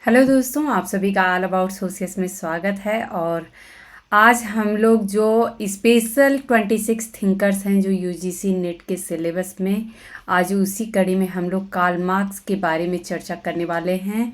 Hello दोस्तों, आप सभी का ऑल अबाउट सोसियस में स्वागत है। और आज हम लोग जो स्पेशल 26 थिंकर्स हैं जो यूजीसी नेट के सिलेबस में, आज उसी कड़ी में हम लोग कार्ल मार्क्स के बारे में चर्चा करने वाले हैं।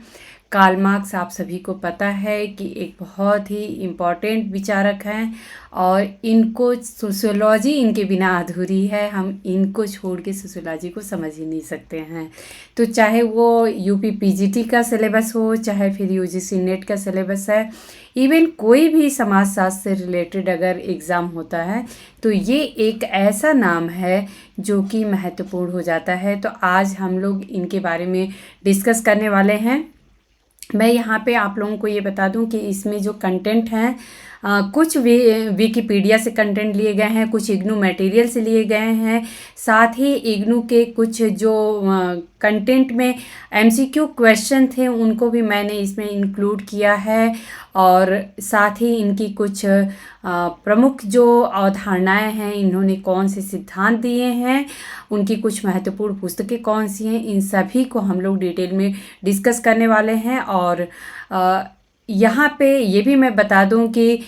कार्ल मार्क्स आप सभी को पता है कि एक बहुत ही इम्पॉर्टेंट विचारक हैं और इनको सोशियोलॉजी इनके बिना अधूरी है। हम इनको छोड़ के सोशियोलॉजी को समझ ही नहीं सकते हैं। तो चाहे वो यूपी पीजीटी का सिलेबस हो, चाहे फिर यूजीसी नेट का सिलेबस है, इवन कोई भी समाजशास्त्र से रिलेटेड अगर एग्ज़ाम होता है तो ये एक ऐसा नाम है जो कि महत्वपूर्ण हो जाता है। तो आज हम लोग इनके बारे में डिस्कस करने वाले हैं। मैं यहाँ पे आप लोगों को ये बता दूं कि इसमें जो कंटेंट हैं, कुछ विकिपीडिया से कंटेंट लिए गए हैं, कुछ इग्नू मटेरियल से लिए गए हैं। साथ ही इग्नू के कुछ जो कंटेंट में एमसीक्यू क्वेश्चन थे उनको भी मैंने इसमें इंक्लूड किया है। और साथ ही इनकी कुछ प्रमुख जो अवधारणाएं हैं, इन्होंने कौन से सिद्धांत दिए हैं, उनकी कुछ महत्वपूर्ण पुस्तकें कौन सी हैं, इन सभी को हम लोग डिटेल में डिस्कस करने वाले हैं। और यहाँ पे ये भी मैं बता दूं कि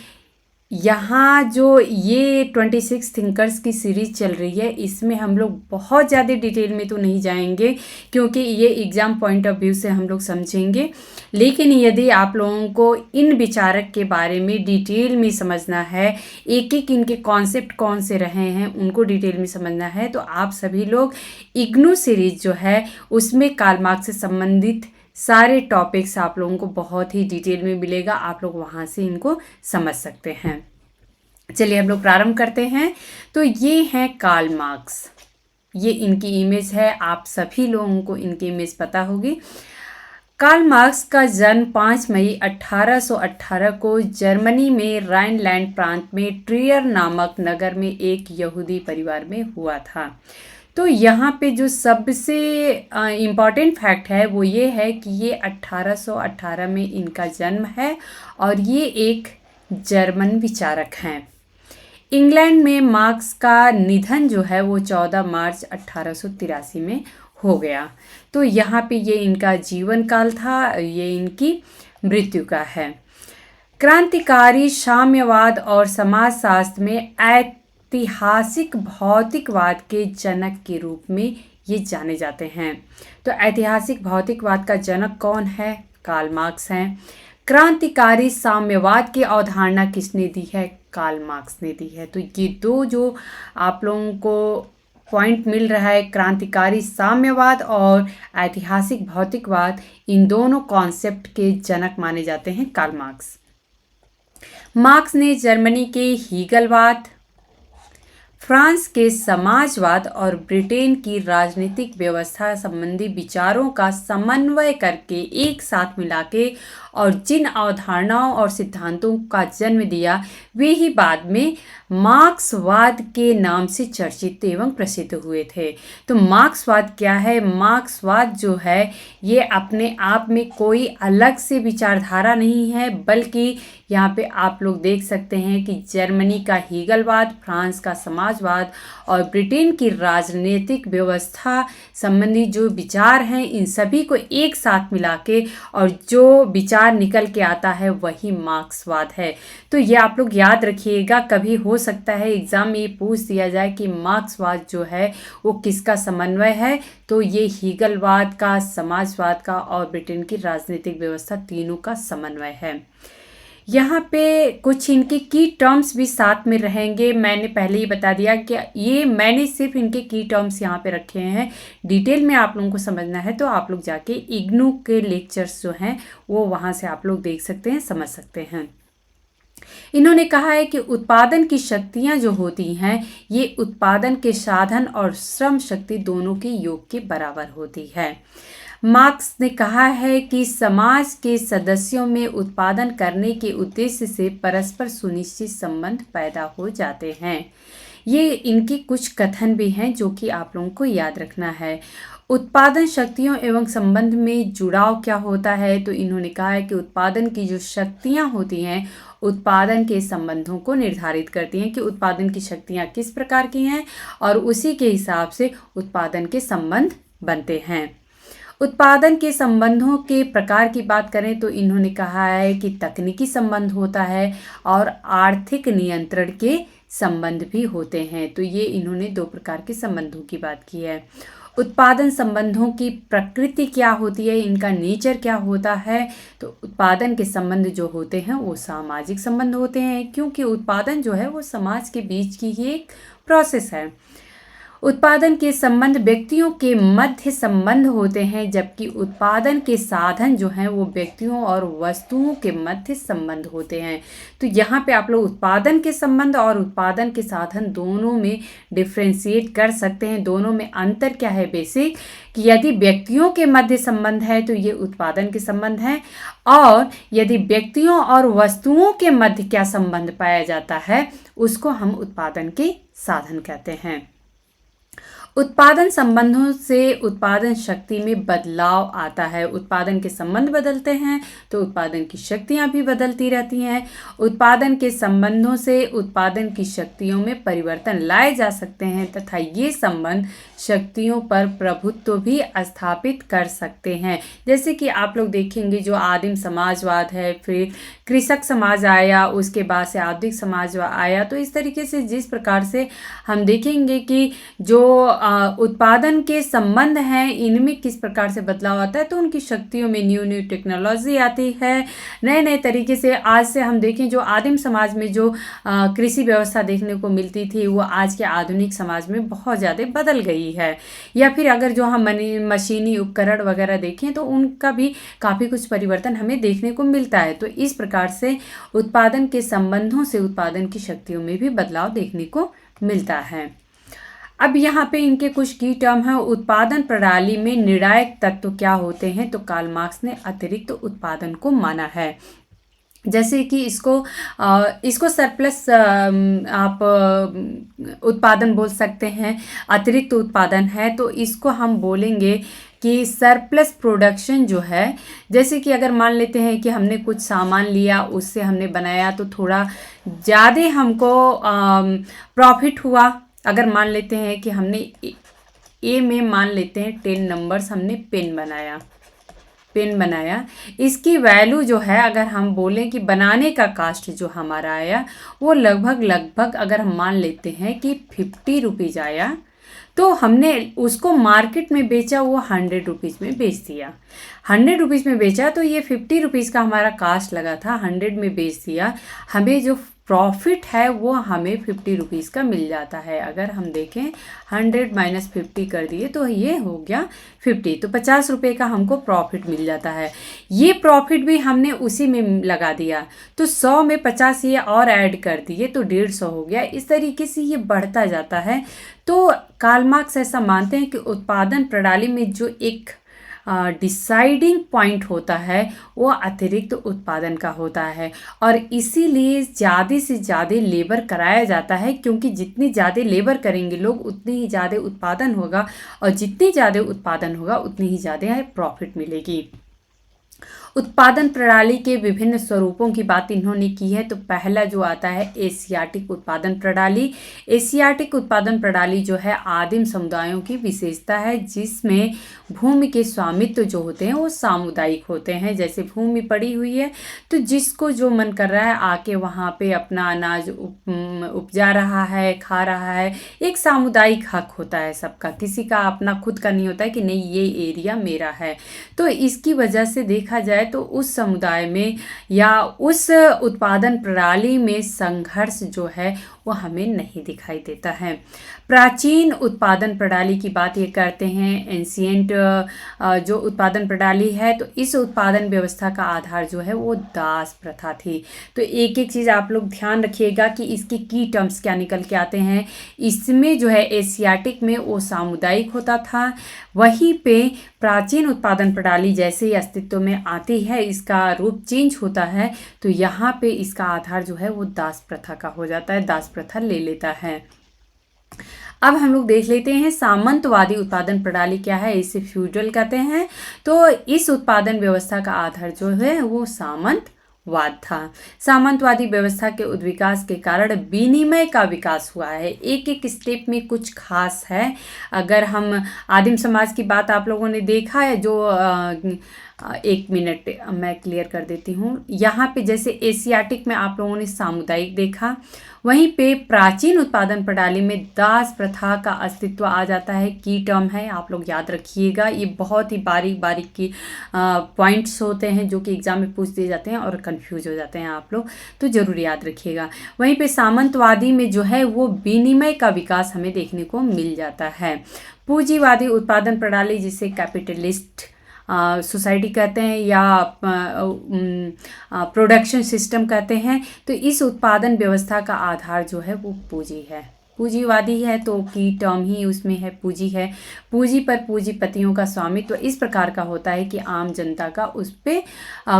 यहाँ जो ये 26 थिंकर्स की सीरीज़ चल रही है, इसमें हम लोग बहुत ज़्यादा डिटेल में तो नहीं जाएंगे क्योंकि ये एग्ज़ाम पॉइंट ऑफ व्यू से हम लोग समझेंगे। लेकिन यदि आप लोगों को इन विचारक के बारे में डिटेल में समझना है, एक एक इनके कॉन्सेप्ट कौन से रहे हैं उनको डिटेल में समझना है, तो आप सभी लोग इग्नू सीरीज़ जो है उसमें कार्ल मार्क्स से संबंधित सारे टॉपिक्स आप लोगों को बहुत ही डिटेल में मिलेगा। आप लोग वहाँ से इनको समझ सकते हैं। चलिए हम लोग प्रारंभ करते हैं। तो ये हैं कार्ल मार्क्स, ये इनकी इमेज है। आप सभी लोगों को इनकी इमेज पता होगी। कार्ल मार्क्स का जन्म 5 मई 1818 को जर्मनी में राइनलैंड प्रांत में ट्रियर नामक नगर में एक यहूदी परिवार में हुआ था। तो यहाँ पे जो सबसे इम्पॉर्टेंट फैक्ट है वो ये है कि ये 1818 में इनका जन्म है और ये एक जर्मन विचारक हैं। इंग्लैंड में मार्क्स का निधन जो है वो 14 मार्च 1883 में हो गया। तो यहाँ पे ये इनका जीवन काल था, ये इनकी मृत्यु का है। क्रांतिकारी साम्यवाद और समाजशास्त्र में ऐतिहासिक भौतिकवाद के जनक के रूप में ये जाने जाते हैं। तो ऐतिहासिक भौतिकवाद का जनक कौन है? कार्ल मार्क्स हैं। क्रांतिकारी साम्यवाद की अवधारणा किसने दी है? कार्ल मार्क्स ने दी है। तो ये दो जो आप लोगों को पॉइंट मिल रहा है, क्रांतिकारी साम्यवाद और ऐतिहासिक भौतिकवाद, इन दोनों कॉन्सेप्ट के जनक माने जाते हैं कार्ल मार्क्स। मार्क्स ने जर्मनी के हीगलवाद, फ्रांस के समाजवाद और ब्रिटेन की राजनीतिक व्यवस्था संबंधी विचारों का समन्वय करके एक साथ मिला के और जिन अवधारणाओं और सिद्धांतों का जन्म दिया वे ही बाद में मार्क्सवाद के नाम से चर्चित एवं प्रसिद्ध हुए थे। तो मार्क्सवाद क्या है? मार्क्सवाद जो है ये अपने आप में कोई अलग से विचारधारा नहीं है, बल्कि यहाँ पे आप लोग देख सकते हैं कि जर्मनी का हीगलवाद, फ्रांस का समाजवाद और ब्रिटेन की राजनीतिक व्यवस्था संबंधी जो विचार हैं, इन सभी को एक साथ मिला के और जो विचार निकल के आता है वही मार्क्सवाद है। तो ये आप लोग याद रखिएगा। कभी हो सकता है एग्जाम में ये पूछ दिया जाए कि मार्क्सवाद जो है वो किसका समन्वय है, तो ये हीगलवाद का, समाजवाद का और ब्रिटेन की राजनीतिक व्यवस्था, तीनों का समन्वय है। यहाँ पे कुछ इनके की टर्म्स भी साथ में रहेंगे। मैंने पहले ही बता दिया कि ये मैंने सिर्फ इनके की टर्म्स यहाँ पे रखे हैं। डिटेल में आप लोगों को समझना है तो आप लोग जाके इग्नू के लेक्चर्स जो हैं वो वहाँ से आप लोग देख सकते हैं, समझ सकते हैं। इन्होंने कहा है कि उत्पादन की शक्तियाँ जो होती हैं ये उत्पादन के साधन और श्रम शक्ति दोनों के योग के बराबर होती है। मार्क्स ने कहा है कि समाज के सदस्यों में उत्पादन करने के उद्देश्य से परस्पर सुनिश्चित संबंध पैदा हो जाते हैं। ये इनके कुछ कथन भी हैं जो कि आप लोगों को याद रखना है। उत्पादन शक्तियों एवं संबंध में जुड़ाव क्या होता है? तो इन्होंने कहा है कि उत्पादन की जो शक्तियाँ होती हैं उत्पादन के संबंधों को निर्धारित करती हैं कि उत्पादन की शक्तियाँ किस प्रकार की हैं और उसी के हिसाब से उत्पादन के संबंध बनते हैं। उत्पादन के संबंधों के प्रकार की बात करें तो इन्होंने कहा है कि तकनीकी संबंध होता है और आर्थिक नियंत्रण के संबंध भी होते हैं। तो ये इन्होंने दो प्रकार के संबंधों की बात की है। उत्पादन संबंधों की प्रकृति क्या होती है, इनका नेचर क्या होता है, तो उत्पादन के संबंध जो होते हैं वो सामाजिक संबंध होते हैं, क्योंकि उत्पादन जो है वो समाज के बीच की ही एक प्रोसेस है। उत्पादन के संबंध व्यक्तियों के मध्य संबंध होते हैं, जबकि उत्पादन के साधन जो हैं वो व्यक्तियों और वस्तुओं के मध्य संबंध होते हैं। तो यहाँ पे आप लोग उत्पादन के संबंध और उत्पादन के साधन दोनों में डिफ्रेंशिएट कर सकते हैं। दोनों में अंतर क्या है बेसिक, कि यदि व्यक्तियों के मध्य संबंध है तो ये उत्पादन के संबंध है, और यदि व्यक्तियों और वस्तुओं के मध्य क्या संबंध पाया जाता है उसको हम उत्पादन के साधन कहते हैं। उत्पादन संबंधों से उत्पादन शक्ति में बदलाव आता है। उत्पादन के संबंध बदलते हैं तो उत्पादन की शक्तियाँ भी बदलती रहती हैं। उत्पादन के संबंधों से उत्पादन की शक्तियों में परिवर्तन लाए जा सकते हैं तथा ये संबंध शक्तियों पर प्रभुत्व भी स्थापित कर सकते हैं। जैसे कि आप लोग देखेंगे जो आदिम समाजवाद है, फिर कृषक समाज आया, उसके बाद से आधुनिक समाज आया, तो इस तरीके से जिस प्रकार से हम देखेंगे कि जो उत्पादन के संबंध हैं इनमें किस प्रकार से बदलाव आता है, तो उनकी शक्तियों में न्यू न्यू टेक्नोलॉजी आती है, नए नए तरीके से। आज से हम देखें जो आदिम समाज में जो कृषि व्यवस्था देखने को मिलती थी वो आज के आधुनिक समाज में बहुत ज़्यादा बदल गई है। या फिर अगर जो हम मशीनी उपकरण वगैरह देखें तो उनका भी काफ़ी कुछ परिवर्तन हमें देखने को मिलता है। तो इस प्रकार से उत्पादन के संबंधों से उत्पादन की शक्तियों में भी बदलाव देखने को मिलता है। अब यहाँ पे इनके कुछ की टर्म है। उत्पादन प्रणाली में निर्णायक तत्व क्या होते हैं, तो कार्ल मार्क्स ने अतिरिक्त उत्पादन को माना है। जैसे कि इसको सरप्लस आप उत्पादन बोल सकते हैं, अतिरिक्त उत्पादन है तो इसको हम बोलेंगे कि सरप्लस प्रोडक्शन जो है। जैसे कि अगर मान लेते हैं कि हमने कुछ सामान लिया, उससे हमने बनाया तो थोड़ा ज़्यादा हमको प्रॉफिट हुआ। अगर मान लेते हैं कि हमने ए में मान लेते हैं 10 नंबर्स हमने पेन बनाया, इसकी वैल्यू जो है अगर हम बोलें कि बनाने का कास्ट जो हमारा आया वो लगभग अगर हम मान लेते हैं कि 50 रुपीज़ आया, तो हमने उसको मार्केट में बेचा, वो 100 रुपीज़ में बेच दिया। 100 रुपीज़ में बेचा तो ये 50 रुपीज़ का हमारा कास्ट लगा था, 100 में बेच दिया। हमें जो प्रॉफिट है वो हमें 50 रुपीज़ का मिल जाता है। अगर हम देखें 100 माइनस 50 कर दिए तो ये हो गया 50, तो 50 रुपये का हमको प्रॉफिट मिल जाता है। ये प्रॉफिट भी हमने उसी में लगा दिया, तो 100 में 50 ये और ऐड कर दिए तो 150 हो गया। इस तरीके से ये बढ़ता जाता है। तो कार्ल मार्क्स ऐसा मानते हैं कि उत्पादन प्रणाली में जो एक डिसाइडिंग पॉइंट होता है वो अतिरिक्त उत्पादन का होता है, और इसीलिए ज़्यादा से ज़्यादा लेबर कराया जाता है, क्योंकि जितनी ज़्यादा लेबर करेंगे लोग उतनी ही ज़्यादा उत्पादन होगा, और जितनी ज़्यादा उत्पादन होगा उतनी ही ज़्यादा प्रॉफिट मिलेगी। उत्पादन प्रणाली के विभिन्न स्वरूपों की बात इन्होंने की है। तो पहला जो आता है एशियाटिक उत्पादन प्रणाली। एशियाटिक उत्पादन प्रणाली जो है आदिम समुदायों की विशेषता है, जिसमें भूमि के स्वामित्व जो होते हैं वो सामुदायिक होते हैं। जैसे भूमि पड़ी हुई है तो जिसको जो मन कर रहा है आके वहाँ पे अपना अनाज उपजा रहा है, खा रहा है। एक सामुदायिक हक होता है सबका, किसी का अपना खुद का नहीं होता है कि नहीं ये एरिया मेरा है। तो इसकी वजह से देखा जाए तो उस समुदाय में या उस उत्पादन प्रणाली में संघर्ष जो है वो हमें नहीं दिखाई देता है। प्राचीन उत्पादन प्रणाली की बात ये करते हैं, एंशिएंट जो उत्पादन प्रणाली है, तो इस उत्पादन व्यवस्था का आधार जो है वो दास प्रथा थी। तो एक एक चीज़ आप लोग ध्यान रखिएगा कि इसके की टर्म्स क्या निकल के आते हैं। इसमें जो है एशियाटिक में वो सामुदायिक होता था, वहीं पे प्राचीन उत्पादन प्रणाली जैसे ही अस्तित्व में आती है, इसका रूप चेंज होता है, तो यहाँ पे इसका आधार जो है वो दास प्रथा का हो जाता है, दास प्रथा ले लेता है। अब हम लोग देख लेते हैं सामंतवादी उत्पादन प्रणाली क्या है, इसे फ्यूडल कहते हैं। तो इस उत्पादन व्यवस्था का आधार जो है वो सामंत वाद था। सामंतवादी व्यवस्था के उद्विकास के कारण विनिमय का विकास हुआ है। एक एक स्टेप में कुछ खास है। अगर हम आदिम समाज की बात आप लोगों ने देखा है, जो एक मिनट मैं क्लियर कर देती हूँ। यहाँ पे जैसे एशियाटिक में आप लोगों ने सामुदायिक देखा, वहीं पे प्राचीन उत्पादन प्रणाली में दास प्रथा का अस्तित्व आ जाता है। की टर्म है, आप लोग याद रखिएगा। ये बहुत ही बारीक बारीक की पॉइंट्स होते हैं जो कि एग्जाम में पूछ दिए जाते हैं और कंफ्यूज हो जाते हैं आप लोग, तो ज़रूर याद रखिएगा। वहीं पे सामंतवादी में जो है वो विनिमय का विकास हमें देखने को मिल जाता है। पूंजीवादी उत्पादन प्रणाली, जिसे कैपिटलिस्ट सोसाइटी कहते हैं या प्रोडक्शन सिस्टम कहते हैं, तो इस उत्पादन व्यवस्था का आधार जो है वो पूंजी है। पूंजीवादी है तो की टर्म ही उसमें है, पूंजी है। पूंजी पर पूंजीपतियों का स्वामित्व इस प्रकार का होता है कि आम जनता का उस पर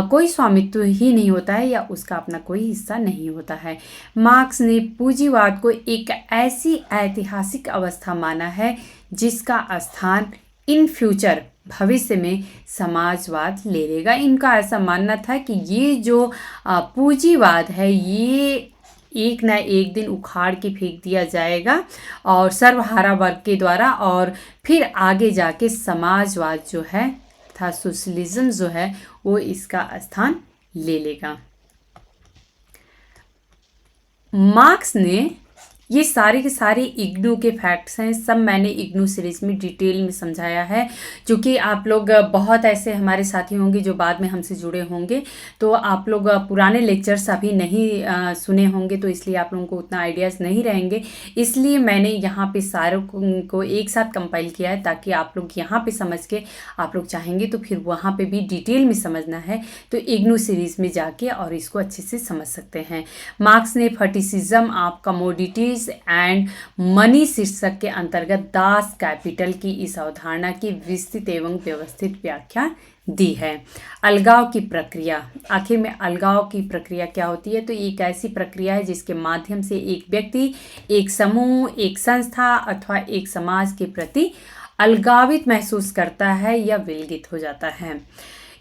कोई स्वामित्व ही नहीं होता है या उसका अपना कोई हिस्सा नहीं होता है। मार्क्स ने पूंजीवाद को एक ऐसी ऐतिहासिक अवस्था माना है जिसका स्थान इन फ्यूचर, भविष्य में समाजवाद ले लेगा। इनका ऐसा मानना था कि ये जो पूंजीवाद है ये एक ना एक दिन उखाड़ के फेंक दिया जाएगा और सर्वहारा वर्ग के द्वारा, और फिर आगे जाके समाजवाद जो है तथा सोशलिज्म जो है वो इसका स्थान ले लेगा। मार्क्स ने ये सारे के सारे इग्नू के फैक्ट्स हैं, सब मैंने इग्नू सीरीज में डिटेल में समझाया है। जो कि आप लोग बहुत ऐसे हमारे साथी होंगे जो बाद में हमसे जुड़े होंगे, तो आप लोग पुराने लेक्चर्स अभी नहीं सुने होंगे, तो इसलिए आप लोगों को उतना आइडियाज़ नहीं रहेंगे। इसलिए मैंने यहाँ पे सारों को एक साथ कंपाइल किया है ताकि आप लोग यहाँ पे समझ के, आप लोग चाहेंगे तो फिर वहाँ पे भी डिटेल में समझना है तो इग्नू सीरीज में जाके और इसको अच्छे से समझ सकते हैं। मार्क्स ने फटिसिज्म ऑफ कमोडिटीज एंड मनी शीर्षक के अंतर्गत दास कैपिटल की इस अवधारणा की विस्तृत एवं व्यवस्थित व्याख्या दी है। अलगाव की प्रक्रिया, आखिर में अलगाव की प्रक्रिया क्या होती है? तो एक ऐसी प्रक्रिया है जिसके माध्यम से एक व्यक्ति, एक समूह, एक संस्था अथवा एक समाज के प्रति अलगावित महसूस करता है या विलगित हो जाता है।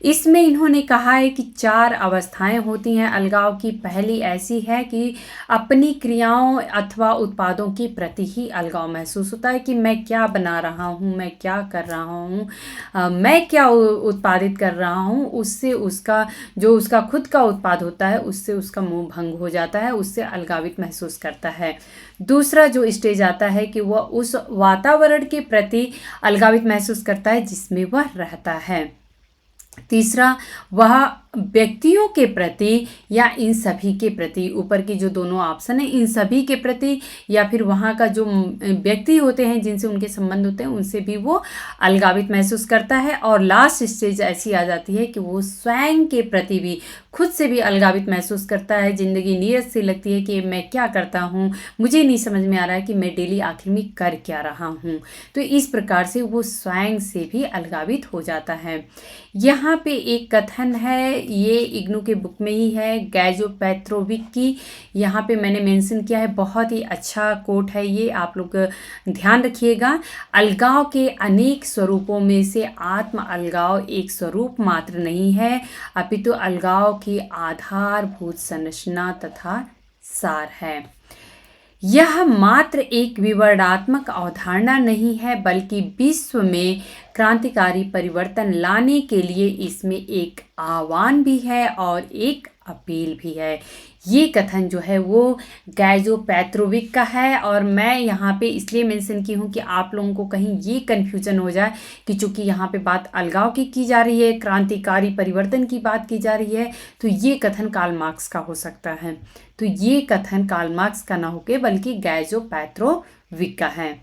इसमें इन्होंने कहा है कि 4 अवस्थाएं होती हैं अलगाव की। पहली ऐसी है कि अपनी क्रियाओं अथवा उत्पादों के प्रति ही अलगाव महसूस होता है कि मैं क्या बना रहा हूँ, मैं क्या कर रहा हूँ, मैं क्या उत्पादित कर रहा हूँ, उससे उसका जो उसका खुद का उत्पाद होता है उससे उसका मोह भंग हो जाता है, उससे अलगावित महसूस करता है। दूसरा जो स्टेज आता है कि वह उस वातावरण के प्रति अलगावित महसूस करता है जिसमें वह रहता है। तीसरा, वह व्यक्तियों के प्रति या इन सभी के प्रति, ऊपर की जो दोनों ऑप्शन है इन सभी के प्रति या फिर वहाँ का जो व्यक्ति होते हैं जिनसे उनके संबंध होते हैं उनसे भी वो अलगावित महसूस करता है। और लास्ट स्टेज ऐसी आ जाती है कि वो स्वयं के प्रति भी, खुद से भी अलगावित महसूस करता है। ज़िंदगी नीरस सी लगती है कि मैं क्या करता हूँ, मुझे नहीं समझ में आ रहा है कि मैं डेली आखिर में कर क्या रहा हूँ। तो इस प्रकार से वो स्वयं से भी अलगावित हो जाता है। यहाँ पे एक कथन है, ये इग्नू के बुक में ही है, गैजो पेत्रोविक की, यहाँ पे मैंने मेंशन किया है। बहुत ही अच्छा कोट है ये, आप लोग ध्यान रखिएगा। अलगाव के अनेक स्वरूपों में से आत्म अलगाव एक स्वरूप मात्र नहीं है, अपितु अलगाव की आधारभूत संरचना तथा सार है। यह मात्र एक विवरणात्मक अवधारणा नहीं है बल्कि विश्व में क्रांतिकारी परिवर्तन लाने के लिए इसमें एक आह्वान भी है और एक अपील भी है। ये कथन जो है वो गैजो पेत्रोविक का है और मैं यहाँ पे इसलिए मेंशन की हूँ कि आप लोगों को कहीं ये कन्फ्यूजन हो जाए कि चूँकि यहाँ पे बात अलगाव की जा रही है, क्रांतिकारी परिवर्तन की बात की जा रही है, तो ये कथन कार्ल मार्क्स का हो सकता है। तो ये कथन कार्ल मार्क्स का ना होके बल्कि गैजो पेत्रोविक का है।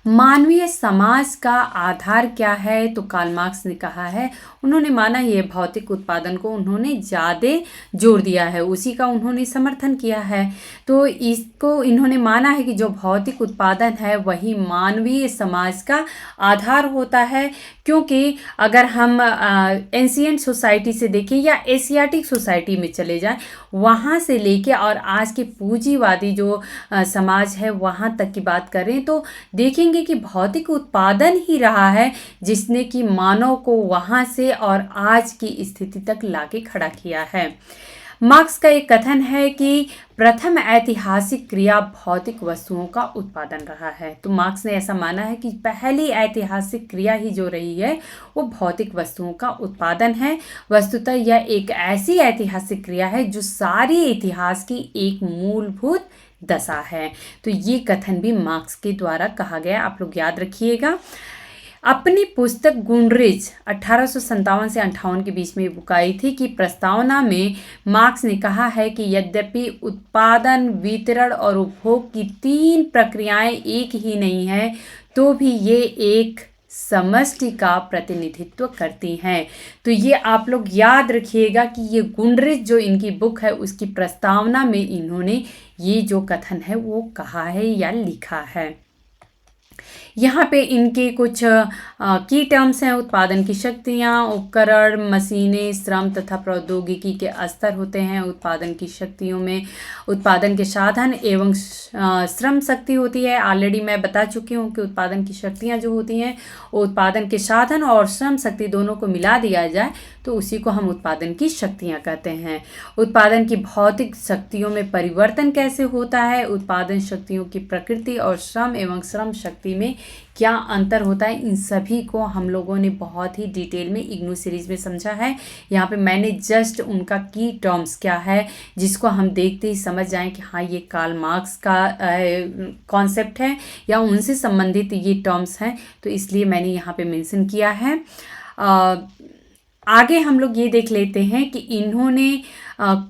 मानवीय समाज का आधार क्या है? तो कार्ल मार्क्स ने कहा है, उन्होंने माना ये भौतिक उत्पादन को उन्होंने ज़्यादा जोर दिया है, उसी का उन्होंने समर्थन किया है। तो इसको इन्होंने माना है कि जो भौतिक उत्पादन है वही मानवीय समाज का आधार होता है, क्योंकि अगर हम एंशियंट सोसाइटी से देखें या एशियाटिक सोसाइटी में चले जाएं, वहाँ से लेके और आज के पूंजीवादी जो समाज है वहाँ तक की बात करें तो देखेंगे कि भौतिक उत्पादन ही रहा है जिसने कि मानव को वहाँ से और आज की स्थिति तक लाके खड़ा किया है। मार्क्स का एक कथन है कि प्रथम ऐतिहासिक क्रिया भौतिक वस्तुओं का उत्पादन रहा है। तो मार्क्स ने ऐसा माना है कि पहली ऐतिहासिक क्रिया ही जो रही है वो भौतिक वस्तुओं का उत्पादन है। वस्तुतः यह एक ऐसी ऐतिहासिक क्रिया है जो सारी इतिहास की एक मूलभूत दशा है। तो ये कथन भी मार्क्स के द्वारा कहा गया, आप लोग याद रखिएगा। अपनी पुस्तक गुनरिच 1857 से 58 के बीच में बुक आई थी कि प्रस्तावना में मार्क्स ने कहा है कि यद्यपि उत्पादन, वितरण और उपभोग की 3 प्रक्रियाएं एक ही नहीं है तो भी ये एक समष्टि का प्रतिनिधित्व करती हैं। तो ये आप लोग याद रखिएगा कि ये गुनरिच जो इनकी बुक है उसकी प्रस्तावना में इन्होंने ये जो कथन है वो कहा है या लिखा है। यहाँ पे इनके कुछ की टर्म्स हैं। उत्पादन की शक्तियाँ, उपकरण, मशीनें, श्रम तथा प्रौद्योगिकी के स्तर होते हैं। उत्पादन की शक्तियों में उत्पादन के साधन एवं श्रम शक्ति होती है। ऑलरेडी मैं बता चुकी हूँ कि उत्पादन की शक्तियाँ जो होती हैं वो उत्पादन के साधन और श्रम शक्ति दोनों को मिला दिया जाए तो उसी को हम उत्पादन की शक्तियाँ कहते हैं। उत्पादन की भौतिक शक्तियों में परिवर्तन कैसे होता है, उत्पादन शक्तियों की प्रकृति और श्रम एवं श्रम शक्ति में क्या अंतर होता है, इन सभी को हम लोगों ने बहुत ही डिटेल में इग्नू सीरीज में समझा है। यहाँ पे मैंने जस्ट उनका की टर्म्स क्या है जिसको हम देखते ही समझ जाएं कि हाँ ये कार्ल मार्क्स का कॉन्सेप्ट है या उनसे संबंधित ये टर्म्स हैं, तो इसलिए मैंने यहाँ पे मेंशन किया है। आगे हम लोग ये देख लेते हैं कि इन्होंने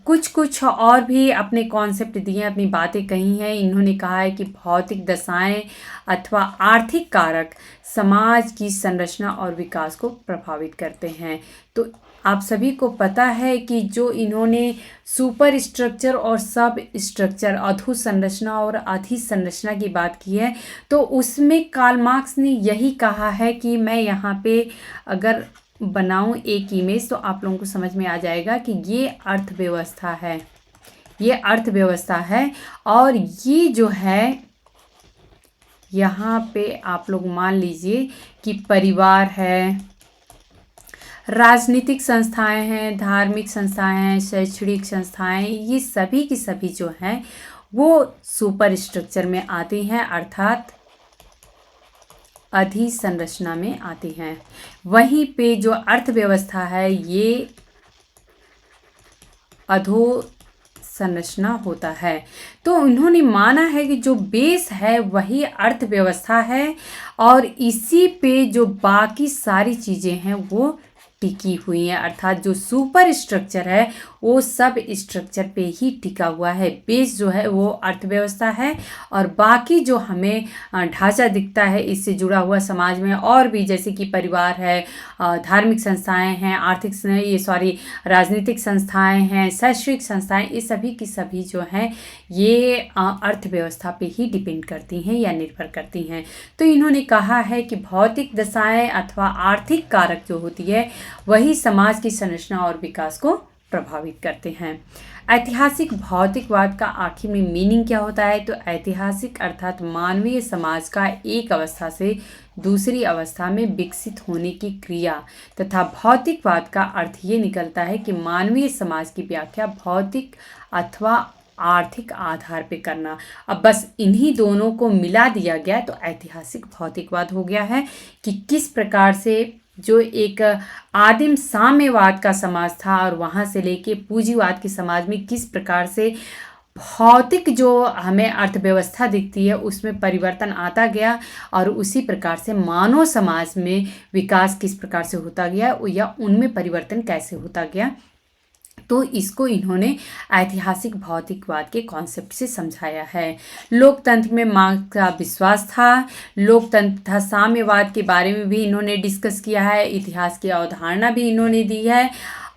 कुछ और भी अपने कॉन्सेप्ट दिए, अपनी बातें कही हैं। इन्होंने कहा है कि भौतिक दशाएं अथवा आर्थिक कारक समाज की संरचना और विकास को प्रभावित करते हैं। तो आप सभी को पता है कि जो इन्होंने सुपर स्ट्रक्चर और सब स्ट्रक्चर, अधोसंरचना और अधिसंरचना की बात की है, तो उसमें कार्ल मार्क्स ने यही कहा है कि मैं यहाँ पे अगर बनाऊं एक इमेज तो आप लोगों को समझ में आ जाएगा कि ये अर्थव्यवस्था है, ये अर्थव्यवस्था है। और ये जो है यहाँ पे आप लोग मान लीजिए कि परिवार है, राजनीतिक संस्थाएं हैं, धार्मिक संस्थाएं हैं, शैक्षणिक संस्थाएं, ये सभी की सभी जो हैं वो सुपर स्ट्रक्चर में आती हैं अर्थात अधिसंरचना में आती हैं। वहीं पे जो अर्थव्यवस्था है ये अधोसंरचना होता है। तो उन्होंने माना है कि जो बेस है वही अर्थव्यवस्था है और इसी पे जो बाकी सारी चीज़ें हैं वो टिकी हुई हैं, अर्थात जो सुपर स्ट्रक्चर है वो सब स्ट्रक्चर पे ही टिका हुआ है। बेस जो है वो अर्थव्यवस्था है और बाकी जो हमें ढांचा दिखता है इससे जुड़ा हुआ समाज में और भी, जैसे कि परिवार है, धार्मिक संस्थाएं हैं, राजनीतिक संस्थाएं हैं, शैक्षणिक संस्थाएं, ये सभी की सभी जो हैं ये अर्थव्यवस्था पे ही डिपेंड करती हैं या निर्भर करती हैं। तो इन्होंने कहा है कि भौतिक दशाएं अथवा आर्थिक कारक जो होती है वही समाज की संरचना और विकास को प्रभावित करते हैं। ऐतिहासिक भौतिकवाद का आखिर में मीनिंग क्या होता है? तो ऐतिहासिक अर्थात मानवीय समाज का एक अवस्था से दूसरी अवस्था में विकसित होने की क्रिया तथा भौतिकवाद का अर्थ ये निकलता है कि मानवीय समाज की व्याख्या भौतिक अथवा आर्थिक आधार पे करना। अब बस इन्हीं दोनों को मिला दिया गया तो ऐतिहासिक भौतिकवाद हो गया है कि किस प्रकार से जो एक आदिम साम्यवाद का समाज था और वहाँ से लेके पूंजीवाद के समाज में किस प्रकार से भौतिक जो हमें अर्थव्यवस्था दिखती है उसमें परिवर्तन आता गया और उसी प्रकार से मानव समाज में विकास किस प्रकार से होता गया या उनमें परिवर्तन कैसे होता गया, तो इसको इन्होंने ऐतिहासिक भौतिकवाद के कॉन्सेप्ट से समझाया है। लोकतंत्र में मार्क्स का विश्वास था। लोकतंत्र तथा साम्यवाद के बारे में भी इन्होंने डिस्कस किया है। इतिहास की अवधारणा भी इन्होंने दी है।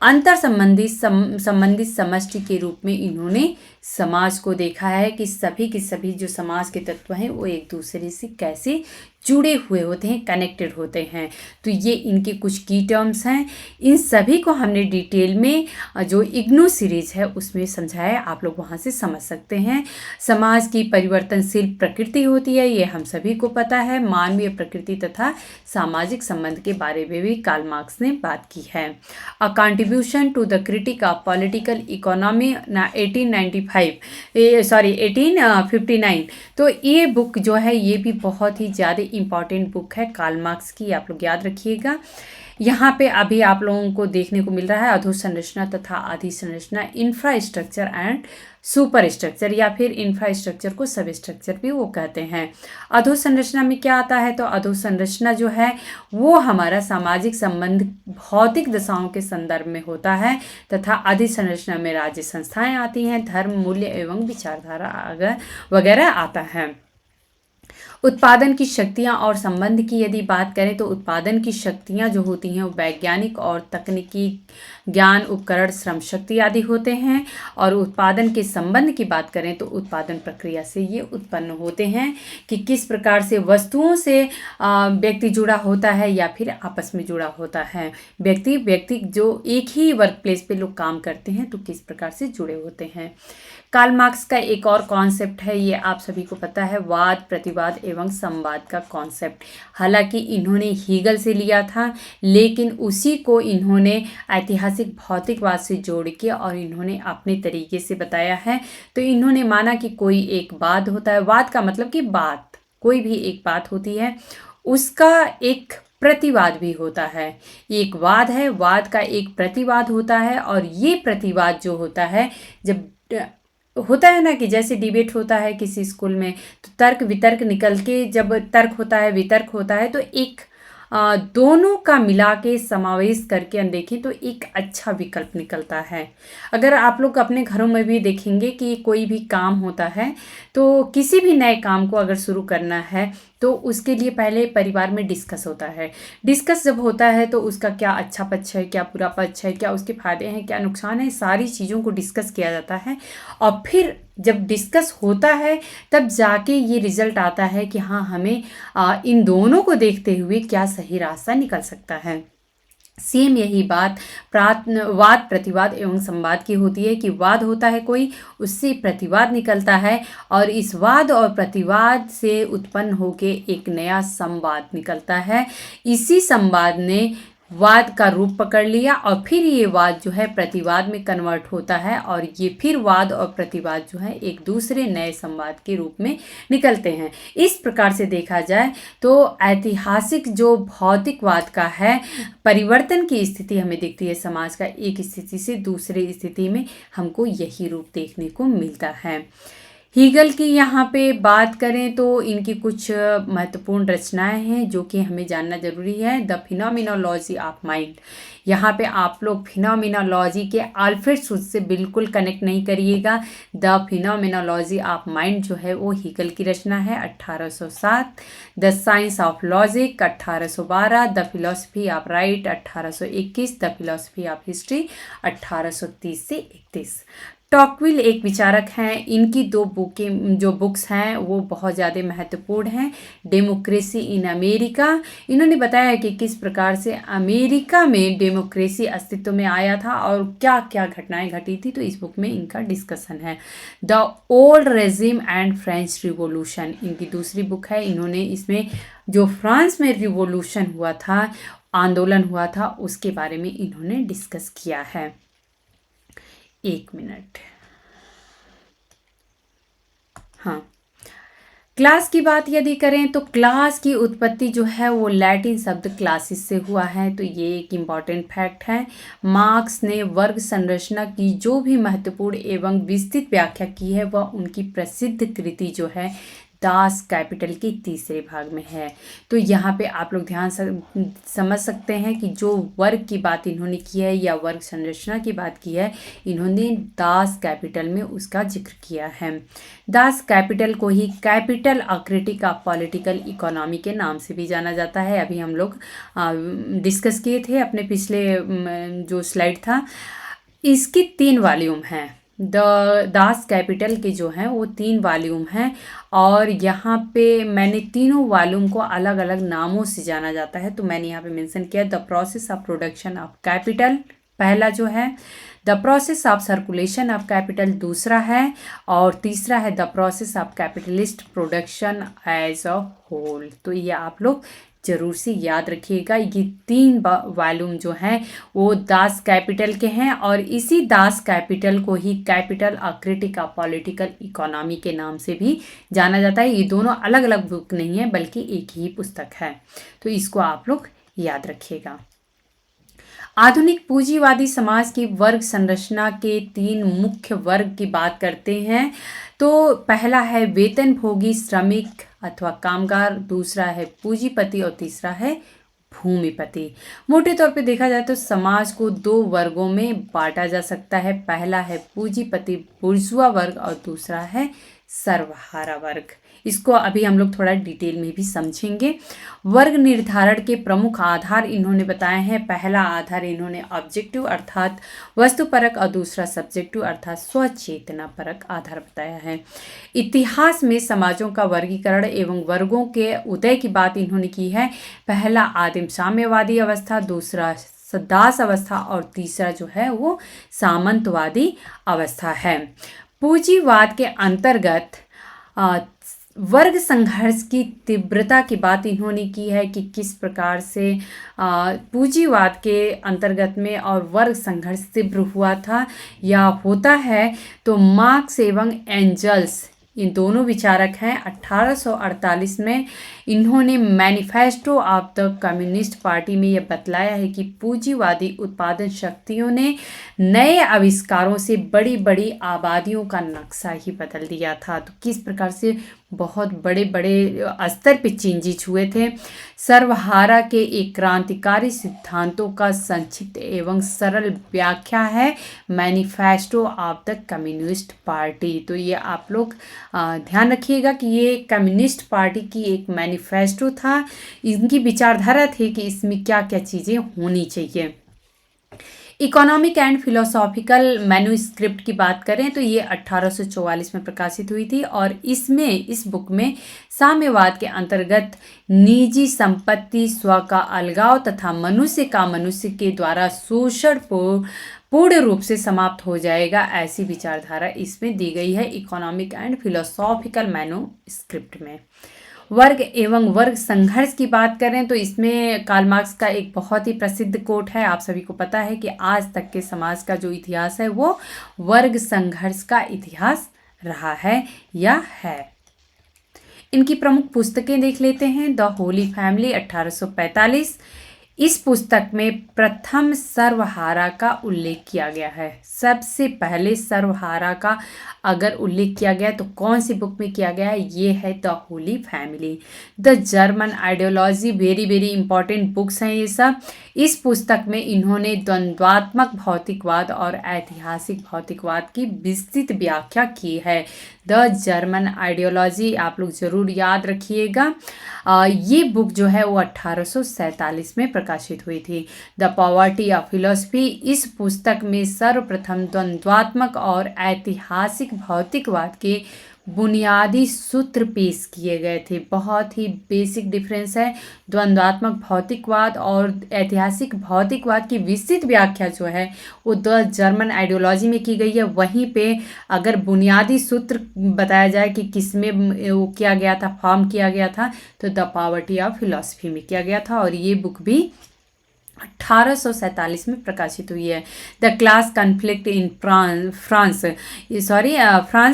अंतर संबंधित समष्टि के रूप में इन्होंने समाज को देखा है कि सभी के सभी जो समाज के तत्व हैं वो एक दूसरे से कैसे जुड़े हुए होते हैं, कनेक्टेड होते हैं। तो ये इनके कुछ की टर्म्स हैं। इन सभी को हमने डिटेल में जो इग्नू सीरीज है उसमें समझाया, आप लोग वहाँ से समझ सकते हैं। समाज की परिवर्तनशील प्रकृति होती है, ये हम सभी को पता है। मानवीय प्रकृति तथा सामाजिक संबंध के बारे में भी कार्ल मार्क्स ने बात की है। A contribution to the critique of political economy 1859। तो ये बुक जो है ये भी बहुत ही ज़्यादा इम्पॉर्टेंट बुक है कार्ल मार्क्स की, आप लोग याद रखिएगा। यहाँ पे अभी आप लोगों को देखने को मिल रहा है अधोसंरचना तथा अधिसंरचना, इंफ्रास्ट्रक्चर एंड सुपर स्ट्रक्चर, या फिर इंफ्रास्ट्रक्चर को सब स्ट्रक्चर भी वो कहते हैं। अधोसंरचना में क्या आता है, तो अधोसंरचना जो है वो हमारा सामाजिक संबंध भौतिक दशाओं के संदर्भ में होता है, तथा अधिसंरचना में राज्य संस्थाएं आती हैं, धर्म, मूल्य एवं विचारधारा वगैरह आता है। उत्पादन की शक्तियाँ और संबंध की यदि बात करें तो उत्पादन की शक्तियाँ जो होती हैं वो वैज्ञानिक और तकनीकी ज्ञान, उपकरण, श्रम शक्ति आदि होते हैं। और उत्पादन के संबंध की बात करें तो उत्पादन प्रक्रिया से ये उत्पन्न होते हैं कि किस प्रकार से वस्तुओं से व्यक्ति जुड़ा होता है या फिर आपस में जुड़ा होता है। व्यक्ति जो एक ही वर्क प्लेस पे लोग काम करते हैं तो किस प्रकार से जुड़े होते हैं। कार्ल मार्क्स का एक और कॉन्सेप्ट है, ये आप सभी को पता है, वाद, प्रतिवाद एवं संवाद का कॉन्सेप्ट। हालांकि इन्होंने हीगल से लिया था, लेकिन उसी को इन्होंने ऐतिहासिक भौतिकवाद से जोड़ के और इन्होंने अपने तरीके से बताया है। तो इन्होंने माना कि कोई एक वाद होता है, वाद का मतलब कि बात, कोई भी एक बात होती है उसका एक प्रतिवाद भी होता है। एक वाद है, वाद का एक प्रतिवाद होता है, और ये प्रतिवाद जो होता है, जब होता है ना कि जैसे डिबेट होता है किसी स्कूल में, तो तर्क वितर्क निकल के जब तर्क होता है, वितर्क होता है, तो एक दोनों का मिला के समावेश करके देखें तो एक अच्छा विकल्प निकलता है। अगर आप लोग अपने घरों में भी देखेंगे कि कोई भी काम होता है, तो किसी भी नए काम को अगर शुरू करना है तो उसके लिए पहले परिवार में डिस्कस होता है। डिस्कस जब होता है तो उसका क्या अच्छा पक्ष है, क्या बुरा पक्ष है, क्या उसके फायदे हैं, क्या नुकसान है, सारी चीज़ों को डिस्कस किया जाता है। और फिर जब डिस्कस होता है तब जाके ये रिजल्ट आता है कि हाँ, हमें इन दोनों को देखते हुए क्या सही रास्ता निकल सकता है। सेम यही बात वाद, प्रतिवाद एवं संवाद की होती है कि वाद होता है कोई, उससे प्रतिवाद निकलता है, और इस वाद और प्रतिवाद से उत्पन्न होके एक नया संवाद निकलता है। इसी संवाद ने वाद का रूप पकड़ लिया और फिर ये वाद जो है प्रतिवाद में कन्वर्ट होता है, और ये फिर वाद और प्रतिवाद जो है एक दूसरे नए संवाद के रूप में निकलते हैं। इस प्रकार से देखा जाए तो ऐतिहासिक जो भौतिकवाद का है, परिवर्तन की स्थिति हमें दिखती है समाज का, एक स्थिति से दूसरे स्थिति में हमको यही रूप देखने को मिलता है। हीगल की यहाँ पे बात करें तो इनकी कुछ महत्वपूर्ण रचनाएं हैं जो कि हमें जानना जरूरी है। द फिनोमिनोलॉजी ऑफ माइंड, यहाँ पे आप लोग फिनोमिनोलॉजी के अल्फ्रेड शुट्ज से बिल्कुल कनेक्ट नहीं करिएगा। द फिनोमिनोलॉजी ऑफ माइंड जो है वो हीगल की रचना है 1807। The science of logic 1812। The philosophy of right 1821। The philosophy of history 1830 से 31। टॉकविल एक विचारक हैं, इनकी दो बुक्स हैं वो बहुत ज़्यादा महत्वपूर्ण हैं। डेमोक्रेसी इन अमेरिका, इन्होंने बताया कि किस प्रकार से अमेरिका में डेमोक्रेसी अस्तित्व में आया था और क्या क्या घटनाएं घटी थी, तो इस बुक में इनका डिस्कशन है। The old regime and French revolution इनकी दूसरी बुक है। इन्होंने इसमें जो फ्रांस में रिवॉल्यूशन हुआ था, आंदोलन हुआ था, उसके बारे में इन्होंने डिस्कस किया है। एक मिनट, हाँ, क्लास की बात यदि करें तो क्लास की उत्पत्ति जो है वो लैटिन शब्द क्लासिस से हुआ है, तो ये एक इम्पॉर्टेंट फैक्ट है। मार्क्स ने वर्ग संरचना की जो भी महत्वपूर्ण एवं विस्तृत व्याख्या की है वह उनकी प्रसिद्ध कृति जो है दास कैपिटल के तीसरे भाग में है। तो यहाँ पे आप लोग ध्यान समझ सकते हैं कि जो वर्ग की बात इन्होंने की है या वर्ग संरचना की बात की है, इन्होंने दास कैपिटल में उसका जिक्र किया है। दास कैपिटल को ही capital a critique of political economy के नाम से भी जाना जाता है। अभी हम लोग डिस्कस किए थे अपने पिछले जो स्लाइड था। इसकी 3 वॉल्यूम हैं। द दास कैपिटल के जो हैं वो 3 वॉल्यूम हैं और यहाँ पे मैंने तीनों वॉल्यूम को अलग अलग नामों से जाना जाता है, तो मैंने यहाँ पे मेंशन किया the process of production of capital पहला जो है, the process of circulation of capital दूसरा है, और तीसरा है the process of capitalist production as a whole. तो ये आप लोग जरूर से याद रखिएगा। ये 3 वॉल्यूम जो हैं वो दास कैपिटल के हैं और इसी दास कैपिटल को ही capital a critique of political economy के नाम से भी जाना जाता है। ये दोनों अलग अलग बुक नहीं है बल्कि एक ही पुस्तक है, तो इसको आप लोग याद रखिएगा। आधुनिक पूंजीवादी समाज की वर्ग संरचना के 3 मुख्य वर्ग की बात करते हैं। तो पहला है वेतनभोगी श्रमिक अथवा कामगार, दूसरा है पूंजीपति और तीसरा है भूमिपति। मोटे तौर पे देखा जाए तो समाज को 2 वर्गों में बांटा जा सकता है। पहला है पूंजीपति बुर्जुआ वर्ग और दूसरा है सर्वहारा वर्ग। इसको अभी हम लोग थोड़ा डिटेल में भी समझेंगे। वर्ग निर्धारण के प्रमुख आधार इन्होंने बताए हैं। पहला आधार इन्होंने ऑब्जेक्टिव अर्थात वस्तुपरक और दूसरा सब्जेक्टिव अर्थात स्वचेतना परक आधार बताया है। इतिहास में समाजों का वर्गीकरण एवं वर्गों के उदय की बात इन्होंने की है। पहला आदिम साम्यवादी अवस्था, दूसरा दास अवस्था और तीसरा जो है वो सामंतवादी अवस्था है। पूंजीवाद के अंतर्गत वर्ग संघर्ष की तीव्रता की बात इन्होंने की है कि किस प्रकार से पूंजीवाद के अंतर्गत में और वर्ग संघर्ष तीव्र हुआ था या होता है। तो मार्क्स एवं एंजल्स इन दोनों विचारक हैं। 1848 में इन्होंने manifesto of the communist party में यह बतलाया है कि पूंजीवादी उत्पादन शक्तियों ने नए आविष्कारों से बड़ी बड़ी आबादियों का नक्शा ही बदल दिया था। तो किस प्रकार से बहुत बड़े बड़े स्तर पे चेंजेस हुए थे। सर्वहारा के एक क्रांतिकारी सिद्धांतों का संक्षिप्त एवं सरल व्याख्या है manifesto of the communist party. तो ये आप लोग ध्यान रखिएगा कि ये कम्युनिस्ट पार्टी की एक मैनिफेस्टो था। इनकी विचारधारा थी कि इसमें क्या क्या चीज़ें होनी चाहिए। इकोनॉमिक एंड फिलोसॉफिकल मैन्यूस्क्रिप्ट की बात करें तो ये 1844 में प्रकाशित हुई थी और इस बुक में साम्यवाद के अंतर्गत निजी संपत्ति, स्व का अलगाव तथा मनुष्य का मनुष्य के द्वारा शोषण पूर्ण रूप से समाप्त हो जाएगा, ऐसी विचारधारा इसमें दी गई है इकोनॉमिक एंड फिलोसॉफिकल मैन्यूस्क्रिप्ट में। वर्ग एवं वर्ग संघर्ष की बात करें तो इसमें कार्ल मार्क्स का एक बहुत ही प्रसिद्ध कोट है। आप सभी को पता है कि आज तक के समाज का जो इतिहास है वो वर्ग संघर्ष का इतिहास रहा है या है। इनकी प्रमुख पुस्तकें देख लेते हैं। The Holy family 1845। इस पुस्तक में प्रथम सर्वहारा का उल्लेख किया गया है। सबसे पहले सर्वहारा का अगर उल्लेख किया गया तो कौन सी बुक में किया गया है, ये है the Holy family. The German ideology, very very important books हैं ये सब। इस पुस्तक में इन्होंने द्वंद्वात्मक भौतिकवाद और ऐतिहासिक भौतिकवाद की विस्तृत व्याख्या की है। द जर्मन आइडियोलॉजी आप लोग जरूर याद रखिएगा। ये बुक जो है वो 1847 में प्रकाशित हुई थी। द पॉवर्टी ऑफ फिलोसफी, इस पुस्तक में सर्वप्रथम द्वंद्वात्मक और ऐतिहासिक भौतिकवाद के बुनियादी सूत्र पेश किए गए थे। बहुत ही बेसिक डिफरेंस है। द्वंद्वात्मक भौतिकवाद और ऐतिहासिक भौतिकवाद की विस्तृत व्याख्या जो है वो द जर्मन आइडियोलॉजी में की गई है। वहीं पे अगर बुनियादी सूत्र बताया जाए कि किस में वो किया गया था, फॉर्म किया गया था, तो द पॉवर्टी ऑफ फिलॉसफी में किया गया था और ये बुक भी 1847 में प्रकाशित हुई है। The class conflict in France,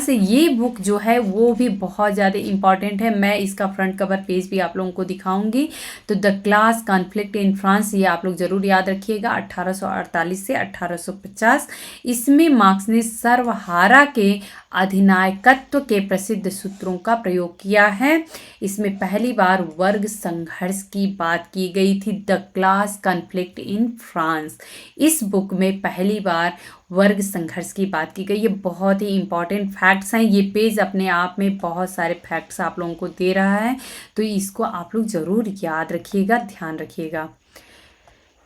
ये बुक जो है वो भी बहुत ज़्यादा इम्पॉर्टेंट है। मैं इसका फ्रंट कवर पेज भी आप लोगों को दिखाऊंगी। तो the class conflict in France ये आप लोग ज़रूर याद रखिएगा, 1848 से 1850। इसमें मार्क्स ने सर्वहारा के अधिनायकत्व के प्रसिद्ध सूत्रों का प्रयोग किया है। इसमें पहली बार वर्ग संघर्ष की बात की गई थी। The class conflict in France, इस बुक में पहली बार वर्ग संघर्ष की बात की गई। ये बहुत ही इंपॉर्टेंट फैक्ट्स हैं। ये पेज अपने आप में बहुत सारे फैक्ट्स आप लोगों को दे रहा है, तो इसको आप लोग ज़रूर याद रखिएगा, ध्यान रखिएगा।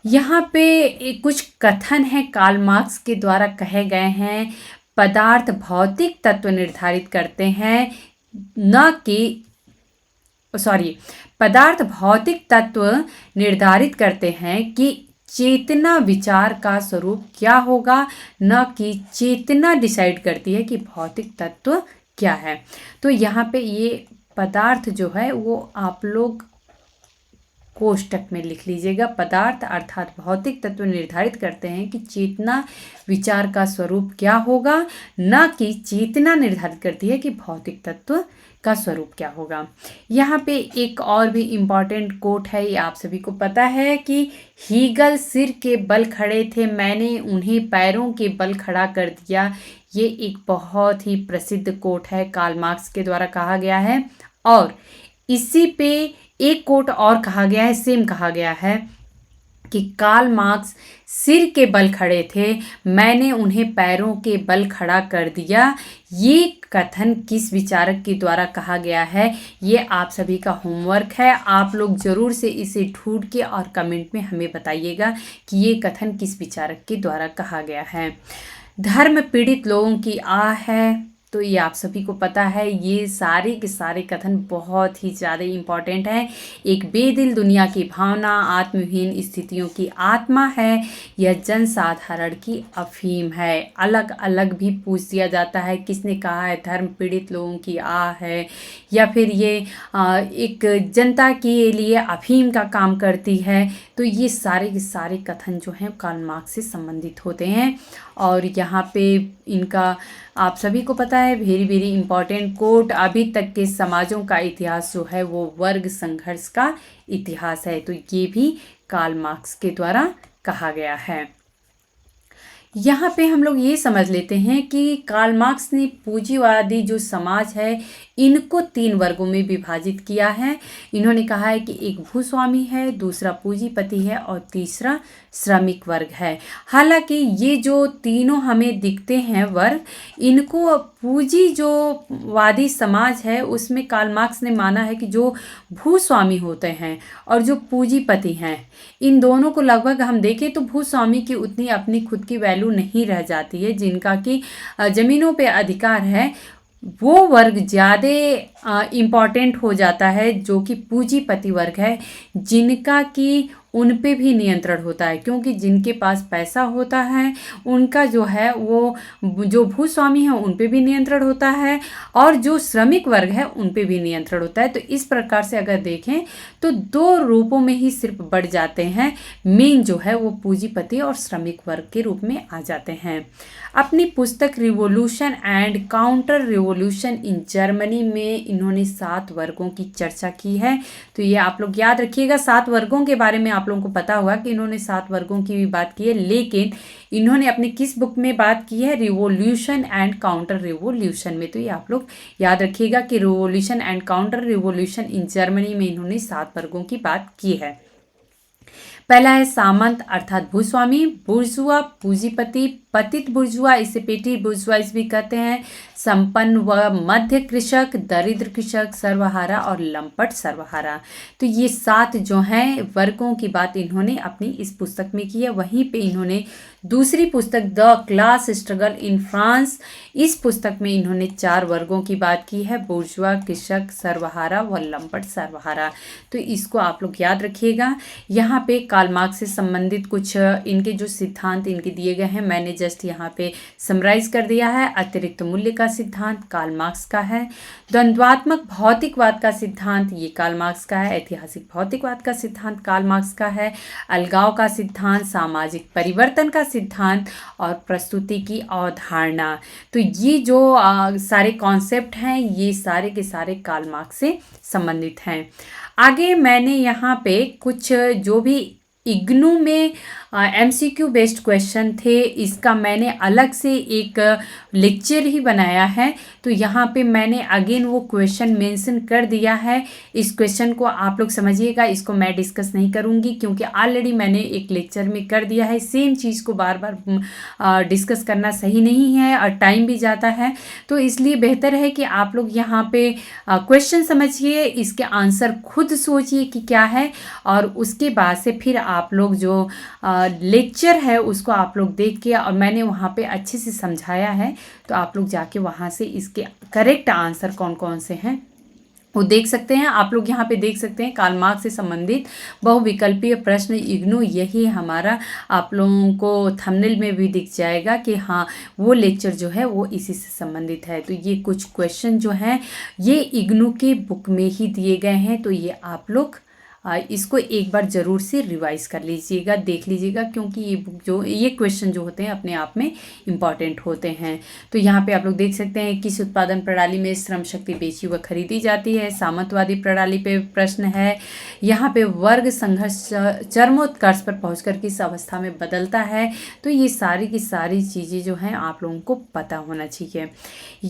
यहाँ पे कुछ कथन है कार्ल मार्क्स के द्वारा कहे गए हैं। पदार्थ भौतिक तत्व निर्धारित करते हैं, न कि पदार्थ भौतिक तत्व निर्धारित करते हैं कि चेतना विचार का स्वरूप क्या होगा, न कि चेतना डिसाइड करती है कि भौतिक तत्व क्या है। तो यहाँ पे ये पदार्थ जो है वो आप लोग कोष्टक में लिख लीजिएगा। पदार्थ अर्थात भौतिक तत्व निर्धारित करते हैं कि चेतना विचार का स्वरूप क्या होगा, न कि चेतना निर्धारित करती है कि भौतिक तत्व का स्वरूप क्या होगा। यहाँ पे एक और भी इम्पॉर्टेंट कोट है, ये आप सभी को पता है कि हीगल सिर के बल खड़े थे, मैंने उन्हें पैरों के बल खड़ा कर दिया। ये एक बहुत ही प्रसिद्ध कोट है, कार्ल मार्क्स के द्वारा कहा गया है। और इसी पे एक कोट और कहा गया है, सेम कहा गया है कि कार्ल मार्क्स सिर के बल खड़े थे, मैंने उन्हें पैरों के बल खड़ा कर दिया। ये कथन किस विचारक के द्वारा कहा गया है, ये आप सभी का होमवर्क है। आप लोग ज़रूर से इसे ढूंढ के और कमेंट में हमें बताइएगा कि ये कथन किस विचारक के द्वारा कहा गया है। धर्म पीड़ित लोगों की आह है, तो ये आप सभी को पता है। ये सारे के सारे कथन बहुत ही ज़्यादा इम्पॉर्टेंट हैं। एक बेदिल दुनिया की भावना आत्महीन स्थितियों की आत्मा है, यह जनसाधारण की अफीम है। अलग अलग भी पूछ दिया जाता है किसने कहा है धर्म पीड़ित लोगों की आह है, या फिर ये एक जनता के लिए अफीम का काम करती है। तो ये सारे के सारे कथन जो हैं कार्ल मार्क्स से संबंधित होते हैं। और यहाँ पे इनका आप सभी को पता है वेरी वेरी इंपॉर्टेंट कोट, अभी तक के समाजों का इतिहास जो है वो वर्ग संघर्ष का इतिहास है। तो ये भी कार्ल मार्क्स के द्वारा कहा गया है। यहाँ पे हम लोग ये समझ लेते हैं कि कार्ल मार्क्स ने पूंजीवादी जो समाज है इनको 3 वर्गों में विभाजित किया है। इन्होंने कहा है कि एक भूस्वामी है, दूसरा पूंजीपति है और तीसरा श्रमिक वर्ग है। हालांकि ये जो तीनों हमें दिखते हैं वर्ग, इनको पूंजी जो वादी समाज है उसमें कार्ल मार्क्स ने माना है कि जो भूस्वामी होते हैं और जो पूंजीपति हैं, इन दोनों को लगभग हम देखें तो भूस्वामी की उतनी अपनी खुद की वैल्यू नहीं रह जाती है। जिनका कि ज़मीनों पे अधिकार है वो वर्ग ज़्यादा इम्पॉर्टेंट हो जाता है, जो कि पूंजीपति वर्ग है, जिनका कि उन पे भी नियंत्रण होता है। क्योंकि जिनके पास पैसा होता है उनका जो है वो जो भूस्वामी है उन पे भी नियंत्रण होता है, और जो श्रमिक वर्ग है उन पे भी नियंत्रण होता है। तो इस प्रकार से अगर देखें तो 2 रूपों में ही सिर्फ बढ़ जाते हैं, मेन जो है वो पूंजीपति और श्रमिक वर्ग के रूप में आ जाते हैं। अपनी पुस्तक revolution and counter revolution in Germany में इन्होंने 7 वर्गों की चर्चा की है। तो ये आप लोग याद रखिएगा। 7 वर्गों के बारे में आप लोगों को पता होगा कि इन्होंने 7 वर्गों की भी बात की है, लेकिन इन्होंने अपनी किस बुक में बात की है, रिवॉल्यूशन एंड काउंटर रिवॉल्यूशन में। तो ये आप लोग याद रखिएगा कि revolution and counter revolution in Germany में इन्होंने 7 वर्गों की बात की है। पहला है सामंत अर्थात भूस्वामी, बुर्जुआ पूंजीपति, पतित बुर्जुआ इसे पेटी बुर्जुआइज भी कहते हैं, संपन्न व मध्य कृषक, दरिद्र कृषक, सर्वहारा और लंपट सर्वहारा। तो ये 7 जो हैं वर्गों की बात इन्होंने अपनी इस पुस्तक में की है। वहीं पे इन्होंने दूसरी पुस्तक the class struggle in France, इस पुस्तक में इन्होंने 4 वर्गों की बात की है, बुर्जुआ, कृषक, सर्वहारा व लंपट सर्वहारा। तो इसको आप लोग याद रखिएगा। यहाँ पे कार्ल मार्क्स से संबंधित कुछ इनके जो सिद्धांत इनके दिए गए हैं मैंने जस्ट यहाँ पे समराइज कर दिया है। अतिरिक्त मूल्य का सिद्धांत कार्ल मार्क्स का है। द्वंद्वात्मक भौतिकवाद का सिद्धांत ये कार्ल मार्क्स का है। ऐतिहासिक भौतिकवाद का सिद्धांत कार्ल मार्क्स का है। अलगाव का सिद्धांत, सामाजिक परिवर्तन का सिद्धांत और प्रस्तुति की अवधारणा। तो ये जो सारे कॉन्सेप्ट हैं ये सारे के सारे कार्ल मार्क्स से संबंधित हैं। आगे मैंने यहाँ पे कुछ जो भी इग्नू में MCQ बेस्ड क्वेश्चन थे, इसका मैंने अलग से एक लेक्चर ही बनाया है। तो यहाँ पे मैंने अगेन वो क्वेश्चन मेंशन कर दिया है। इस क्वेश्चन को आप लोग समझिएगा, इसको मैं डिस्कस नहीं करूँगी क्योंकि ऑलरेडी मैंने एक लेक्चर में कर दिया है। सेम चीज़ को बार बार डिस्कस करना सही नहीं है और टाइम भी जाता है। तो इसलिए बेहतर है कि आप लोग यहाँ पे क्वेश्चन समझिए, इसके आंसर खुद सोचिए कि क्या है, और उसके बाद से फिर आप लोग जो लेक्चर है उसको आप लोग देख के, और मैंने वहाँ पे अच्छे से समझाया है, तो आप लोग जाके वहाँ से इसके करेक्ट आंसर कौन कौन से हैं वो देख सकते हैं। आप लोग यहाँ पे देख सकते हैं कार्ल मार्क्स से संबंधित बहुविकल्पीय प्रश्न इग्नू, यही हमारा आप लोगों को थंबनेल में भी दिख जाएगा कि हाँ वो लेक्चर जो है वो इसी से संबंधित है। तो ये कुछ क्वेश्चन जो हैं ये इग्नू के बुक में ही दिए गए हैं, तो ये आप लोग इसको एक बार ज़रूर से रिवाइज कर लीजिएगा, देख लीजिएगा, क्योंकि ये बुक जो ये क्वेश्चन जो होते हैं अपने आप में इम्पॉर्टेंट होते हैं। तो यहाँ पे आप लोग देख सकते हैं किस उत्पादन प्रणाली में श्रम शक्ति बेची व खरीदी जाती है। सामंतवादी प्रणाली पे प्रश्न है। यहाँ पे वर्ग संघर्ष चरमोत्कर्ष पर पहुँचकर किस अवस्था में बदलता है। तो ये सारी की सारी चीज़ें जो हैं आप लोगों को पता होना चाहिए।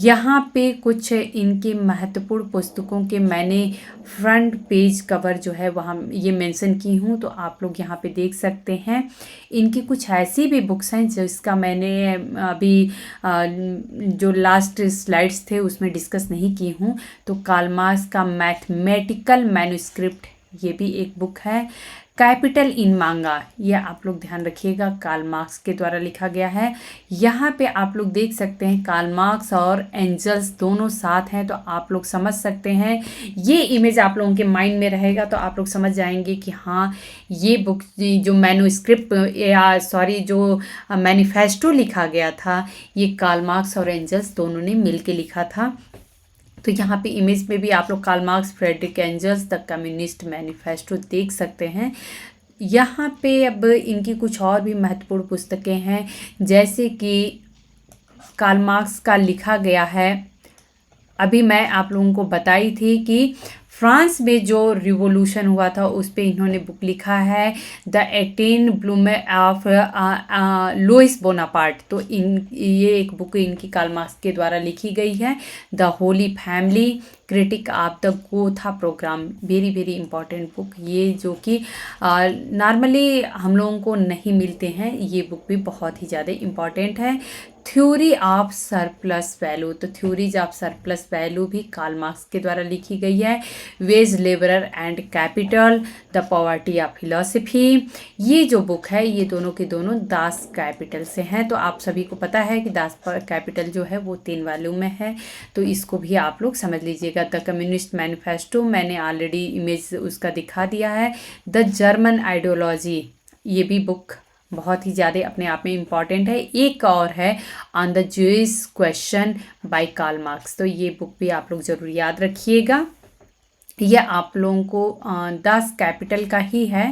यहाँ पे कुछ इनके महत्वपूर्ण पुस्तकों के मैंने फ्रंट पेज कवर जो है वहाँ ये मेंशन की हूँ, तो आप लोग यहाँ पे देख सकते हैं। इनकी कुछ ऐसी भी बुक्स हैं जिसका मैंने अभी जो लास्ट स्लाइड्स थे उसमें डिस्कस नहीं की हूँ। तो कार्ल मार्क्स का मैथमेटिकल मैन्युस्क्रिप्ट ये भी एक बुक है। कैपिटल इन मांगा, ये आप लोग ध्यान रखिएगा, कार्ल मार्क्स के द्वारा लिखा गया है। यहाँ पे आप लोग देख सकते हैं कार्ल मार्क्स और एंजल्स दोनों साथ हैं, तो आप लोग समझ सकते हैं। ये इमेज आप लोगों के माइंड में रहेगा तो आप लोग समझ जाएंगे कि हाँ ये बुक जो मैन्युस्क्रिप्ट या सॉरी जो मैनिफेस्टो लिखा गया था ये कार्ल मार्क्स और एंजल्स दोनों ने मिल के लिखा था। तो यहाँ पे इमेज में भी आप लोग Karl Marx Frederick Engels the Communist Manifesto देख सकते हैं। यहाँ पे अब इनकी कुछ और भी महत्वपूर्ण पुस्तकें हैं, जैसे कि कार्ल मार्क्स का लिखा गया है, अभी मैं आप लोगों को बताई थी कि फ्रांस में जो रिवॉल्यूशन हुआ था उस पे इन्होंने बुक लिखा है द 18 ब्लूमे ऑफ लुइस बोनापार्ट। तो ये एक बुक इनकी कार्ल मार्क्स के द्वारा लिखी गई है। The Holy Family Critique of the Gotha programme, very very important book, ये जो कि नॉर्मली हम लोगों को नहीं मिलते हैं, ये बुक भी बहुत ही ज़्यादा इम्पॉर्टेंट है। थ्योरी ऑफ सरप्लस वैल्यू, तो थ्योरीज ऑफ सरप्लस वैल्यू भी कार्ल मार्क्स के द्वारा लिखी गई है। Wage labourer and capital, the poverty of philosophy, ये जो बुक है ये दोनों के दोनों दास कैपिटल से हैं। तो आप सभी को पता है कि दास कैपिटल जो है वो 3 वॉल्यूम में है, तो इसको भी आप लोग समझ लीजिएगा। द कम्युनिस्ट मैनिफेस्टो मैंने ऑलरेडी इमेज उसका दिखा दिया है। द जर्मन आइडियोलॉजी, ये भी बुक बहुत ही ज़्यादा अपने आप में इम्पॉर्टेंट है। एक और है on the Jewish question by Karl Marx, तो ये बुक भी आप लोग ज़रूर याद रखिएगा। यह आप लोगों को दास कैपिटल का ही है,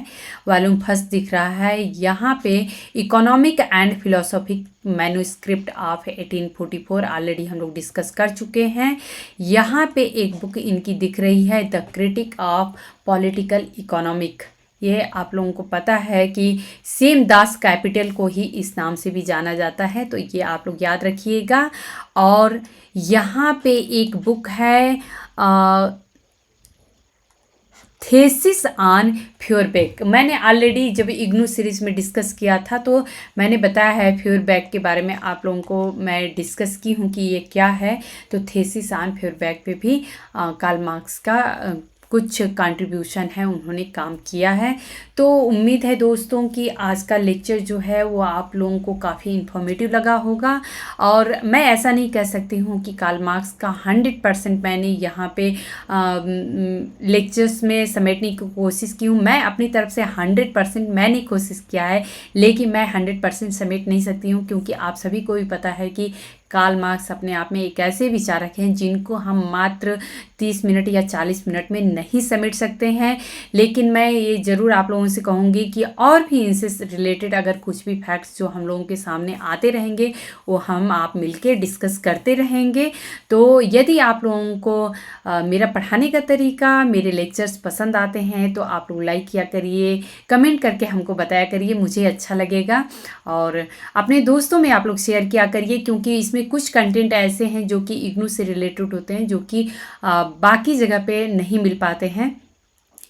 वॉल्यूम फर्स्ट दिख रहा है। यहाँ पे economic and philosophic manuscript of 1844 already हम लोग डिस्कस कर चुके हैं। यहाँ पे एक बुक इनकी दिख रही है the critique of political economic, ये आप लोगों को पता है कि सेम दास कैपिटल को ही इस नाम से भी जाना जाता है, तो ये आप लोग याद रखिएगा। और यहाँ पे एक बुक है थेसिस ऑन फ्यूरबेक, मैंने ऑलरेडी जब इग्नू सीरीज़ में डिस्कस किया था तो मैंने बताया है फ्यूरबेक के बारे में, आप लोगों को मैं डिस्कस की हूँ कि ये क्या है। तो थेसिस ऑन फ्यूरबेक पे भी कार्ल मार्क्स का कुछ कंट्रीब्यूशन है, उन्होंने काम किया है। तो उम्मीद है दोस्तों कि आज का लेक्चर जो है वो आप लोगों को काफ़ी इन्फॉर्मेटिव लगा होगा। और मैं ऐसा नहीं कह सकती हूँ कि कार्ल मार्क्स का 100% मैंने यहाँ पे लेक्चर्स में समेटने की कोशिश की हूँ। मैं अपनी तरफ से 100% मैंने कोशिश किया है, लेकिन मैं 100% समेट नहीं सकती हूँ, क्योंकि आप सभी को भी पता है कि कार्ल मार्क्स अपने आप में एक ऐसे विचारक हैं जिनको हम मात्र 30 मिनट या 40 मिनट में नहीं समेट सकते हैं। लेकिन मैं ये ज़रूर आप लोगों से कहूँगी कि और भी इनसे रिलेटेड अगर कुछ भी फैक्ट्स जो हम लोगों के सामने आते रहेंगे वो हम आप मिलके डिस्कस करते रहेंगे। तो यदि आप लोगों को मेरा पढ़ाने का तरीका, मेरे लेक्चर्स पसंद आते हैं तो आप लोग लाइक किया करिए, कमेंट करके हमको बताया करिए, मुझे अच्छा लगेगा। और अपने दोस्तों में आप लोग शेयर किया करिए, क्योंकि इसमें कुछ कंटेंट ऐसे हैं जो कि इग्नू से रिलेटेड होते हैं, जो कि बाकी जगह पे नहीं मिल पाते हैं।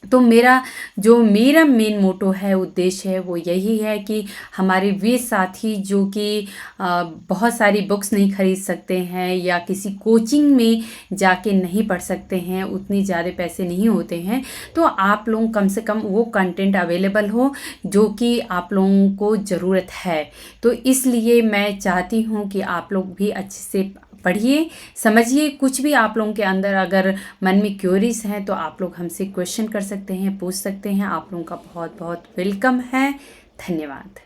तो मेरा मेन मोटो है, उद्देश्य है, वो यही है कि हमारे वे साथी जो कि बहुत सारी बुक्स नहीं खरीद सकते हैं या किसी कोचिंग में जाके नहीं पढ़ सकते हैं, उतनी ज़्यादा पैसे नहीं होते हैं, तो आप लोग कम से कम वो कंटेंट अवेलेबल हो जो कि आप लोगों को ज़रूरत है। तो इसलिए मैं चाहती हूँ कि आप लोग भी अच्छे से पढ़िए, समझिए। कुछ भी आप लोगों के अंदर अगर मन में क्यूरीज हैं तो आप लोग हमसे क्वेश्चन कर सकते हैं, पूछ सकते हैं। आप लोगों का बहुत बहुत वेलकम है। धन्यवाद।